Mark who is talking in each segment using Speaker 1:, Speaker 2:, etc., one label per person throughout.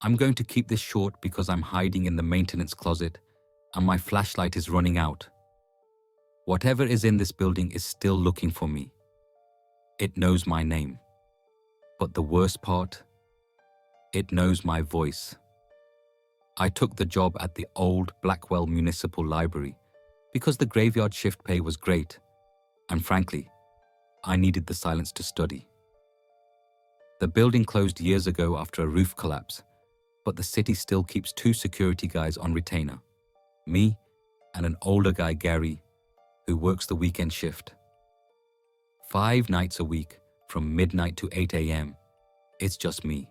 Speaker 1: I'm going to keep this short because I'm hiding in the maintenance closet and my flashlight is running out. Whatever is in this building is still looking for me. It knows my name. But the worst part, it knows my voice. I took the job at the old Blackwell Municipal Library because the graveyard shift pay was great, and frankly, I needed the silence to study. The building closed years ago after a roof collapse, but the city still keeps 2 security guys on retainer, me and an older guy, Gary, who works the weekend shift. 5 nights a week, from midnight to 8 a.m., it's just me,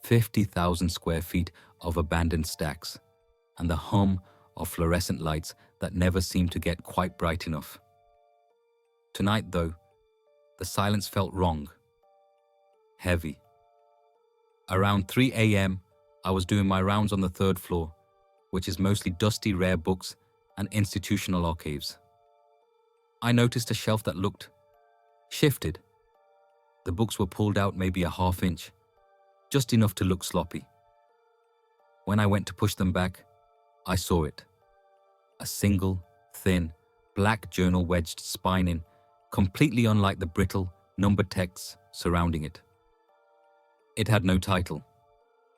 Speaker 1: 50,000 square feet of abandoned stacks, and the hum of fluorescent lights that never seem to get quite bright enough. Tonight, though, the silence felt wrong. Heavy. Around 3 a.m., I was doing my rounds on the 3rd floor, which is mostly dusty rare books and institutional archives. I noticed a shelf that looked shifted. The books were pulled out maybe a ½ inch, just enough to look sloppy. When I went to push them back, I saw it. A single, thin, black journal wedged spine in, completely unlike the brittle, numbered texts surrounding it. It had no title,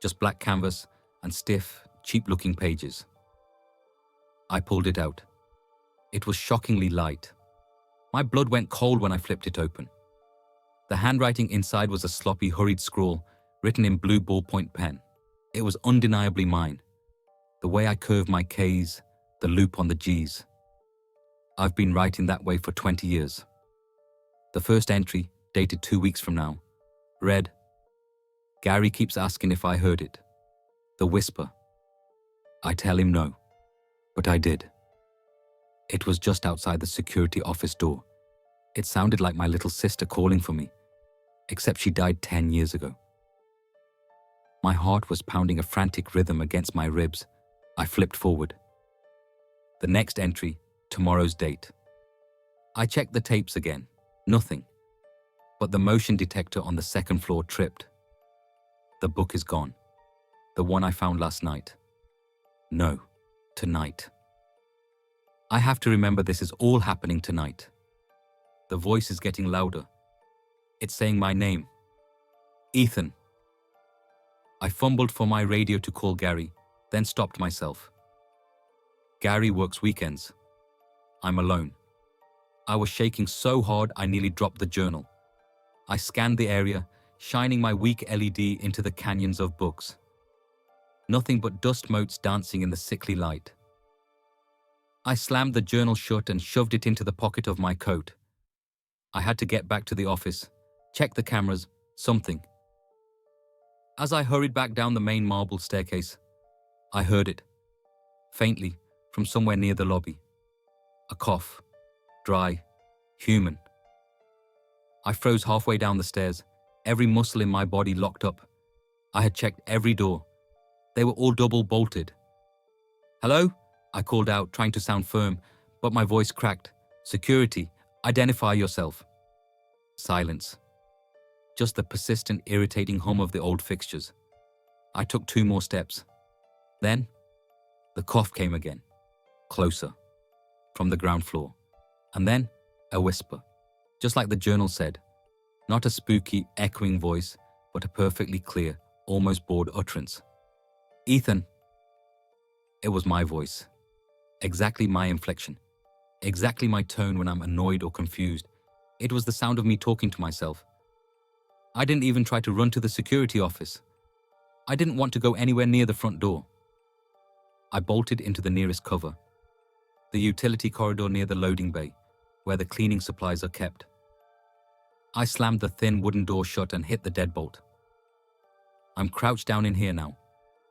Speaker 1: just black canvas and stiff, cheap-looking pages. I pulled it out. It was shockingly light. My blood went cold when I flipped it open. The handwriting inside was a sloppy, hurried scrawl written in blue ballpoint pen. It was undeniably mine. The way I curved my K's, the loop on the G's. I've been writing that way for 20 years. The first entry, dated 2 weeks from now, read, "Gary keeps asking if I heard it. The whisper. I tell him no, but I did." It was just outside the security office door. It sounded like my little sister calling for me, except she died 10 years ago. My heart was pounding a frantic rhythm against my ribs. I flipped forward. The next entry, tomorrow's date. I checked the tapes again. Nothing. But the motion detector on the 2nd floor tripped. The book is gone. The one I found last night. No, tonight. I have to remember this is all happening tonight. The voice is getting louder. It's saying my name. Ethan. I fumbled for my radio to call Gary, then stopped myself. Gary works weekends. I'm alone. I was shaking so hard I nearly dropped the journal. I scanned the area, shining my weak LED into the canyons of books. Nothing but dust motes dancing in the sickly light. I slammed the journal shut and shoved it into the pocket of my coat. I had to get back to the office, check the cameras, something. As I hurried back down the main marble staircase, I heard it, faintly, from somewhere near the lobby. A cough, dry, human. I froze halfway down the stairs, every muscle in my body locked up. I had checked every door. They were all double bolted. "Hello?" I called out, trying to sound firm, but my voice cracked. "Security, identify yourself." Silence. Just the persistent, irritating hum of the old fixtures. I took 2 more steps. Then, the cough came again. Closer. From the ground floor. And then, a whisper. Just like the journal said. Not a spooky, echoing voice, but a perfectly clear, almost bored utterance. "Ethan." It was my voice. Exactly my inflection. Exactly my tone when I'm annoyed or confused. It was the sound of me talking to myself. I didn't even try to run to the security office. I didn't want to go anywhere near the front door. I bolted into the nearest cover, the utility corridor near the loading bay, where the cleaning supplies are kept. I slammed the thin wooden door shut and hit the deadbolt. I'm crouched down in here now,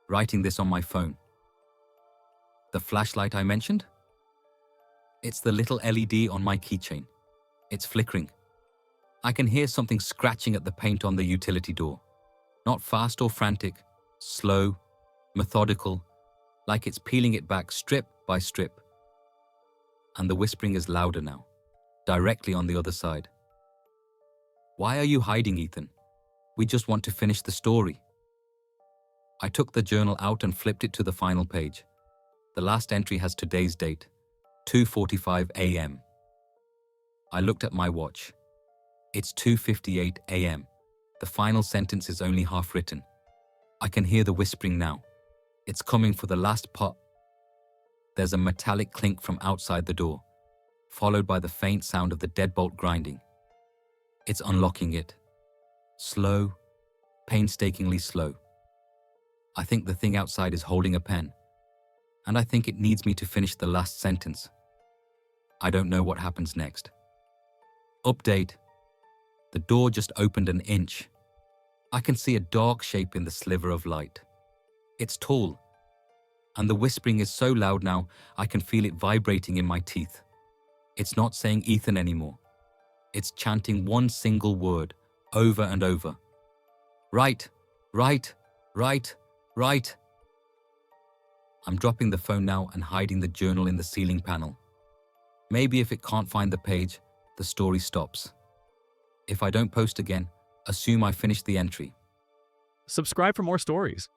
Speaker 1: writing this on my phone. The flashlight I mentioned? It's the little LED on my keychain. It's flickering. I can hear something scratching at the paint on the utility door. Not fast or frantic, slow, methodical, like it's peeling it back strip by strip. And the whispering is louder now, directly on the other side. "Why are you hiding, Ethan? We just want to finish the story." I took the journal out and flipped it to the final page. The last entry has today's date, 2:45 a.m. I looked at my watch. It's 2:58 a.m. The final sentence is only half written. I can hear the whispering now. It's coming for the last part. There's a metallic clink from outside the door, followed by the faint sound of the deadbolt grinding. It's unlocking it. Slow, painstakingly slow. I think the thing outside is holding a pen, and I think it needs me to finish the last sentence. I don't know what happens next. Update. The door just opened an inch. I can see a dark shape in the sliver of light. It's tall, and the whispering is so loud now I can feel it vibrating in my teeth. It's not saying Ethan anymore. It's chanting one single word over and over. Right, right, right, right. I'm dropping the phone now and hiding the journal in the ceiling panel. Maybe if it can't find the page, the story stops. If I don't post again, assume I finished the entry.
Speaker 2: Subscribe for more stories.